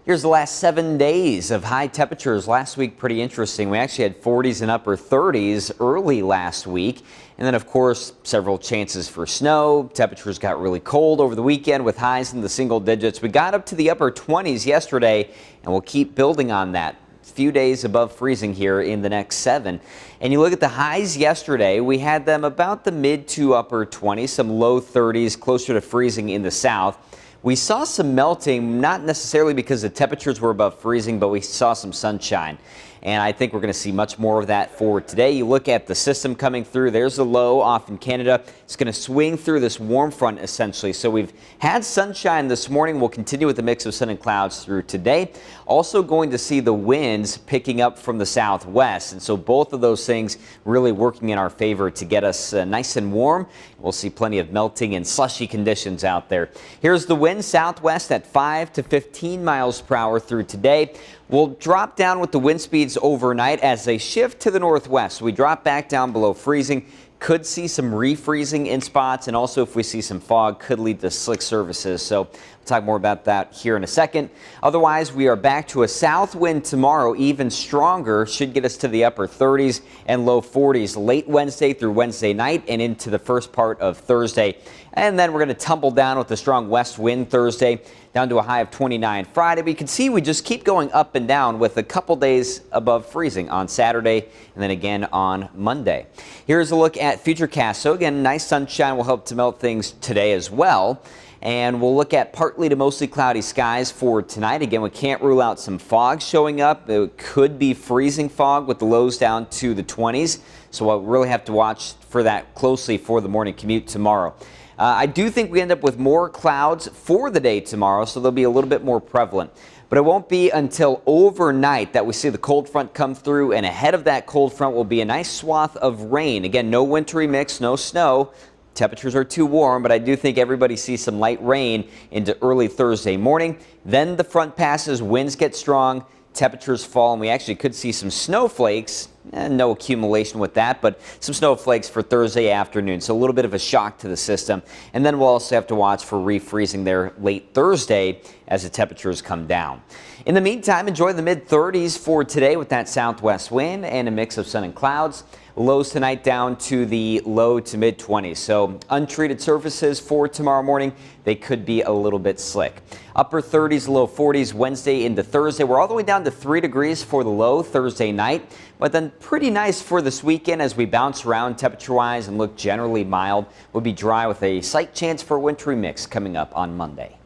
Here's the last 7 days of high temperatures. Last week, pretty interesting. We actually had 40s and upper 30s early last week. And then, of course, several chances for snow. Temperatures got really cold over the weekend with highs in the single digits. We got up to the upper 20s yesterday, and we'll keep building on that. Few days above freezing here in the next 7. And you look at the highs yesterday, we had them about the mid to upper 20s, some low 30s, closer to freezing in the south. We saw some melting, not necessarily because the temperatures were above freezing, but we saw some sunshine. And I think we're going to see much more of that for today. You look at the system coming through. There's a low off in Canada. It's going to swing through this warm front essentially. So we've had sunshine this morning. We'll continue with a mix of sun and clouds through today. Also going to see the winds picking up from the southwest. And so both of those things really working in our favor to get us nice and warm. We'll see plenty of melting and slushy conditions out there. Here's the wind southwest at 5 to 15 miles per hour through today. We'll drop down with the wind speeds overnight as they shift to the northwest. We drop back down below freezing. Could see some refreezing in spots, and also if we see some fog, could lead to slick surfaces. So we'll talk more about that here in a second. Otherwise, we are back to a south wind tomorrow, even stronger. Should get us to the upper 30s and low 40s late Wednesday through Wednesday night and into the first part of Thursday. And then we're going to tumble down with the strong west wind Thursday, down to a high of 29 Friday. But you can see we just keep going up and down with a couple days above freezing on Saturday and then again on Monday. Here's a look at Futurecast. So again, nice sunshine will help to melt things today as well. And we'll look at partly to mostly cloudy skies for tonight. Again, we can't rule out some fog showing up. It could be freezing fog with the lows down to the 20s. So we'll really have to watch for that closely for the morning commute tomorrow. I do think we end up with more clouds for the day tomorrow, so they'll be a little bit more prevalent. But it won't be until overnight that we see the cold front come through, and ahead of that cold front will be a nice swath of rain. Again, no wintry mix, no snow. Temperatures are too warm, but I do think everybody sees some light rain into early Thursday morning. Then the front passes, winds get strong, temperatures fall, and we actually could see some snowflakes. No accumulation with that, but some snowflakes for Thursday afternoon. So a little bit of a shock to the system. And then we'll also have to watch for refreezing there late Thursday as the temperatures come down. In the meantime, enjoy the mid-30s for today with that southwest wind and a mix of sun and clouds. Lows tonight down to the low to mid-20s. So untreated surfaces for tomorrow morning, they could be a little bit slick. Upper 30s, low 40s Wednesday into Thursday. We're all the way down to 3 degrees for the low Thursday night, but then pretty nice for this weekend as we bounce around temperature-wise and look generally mild. We'll be dry with a slight chance for a wintry mix coming up on Monday.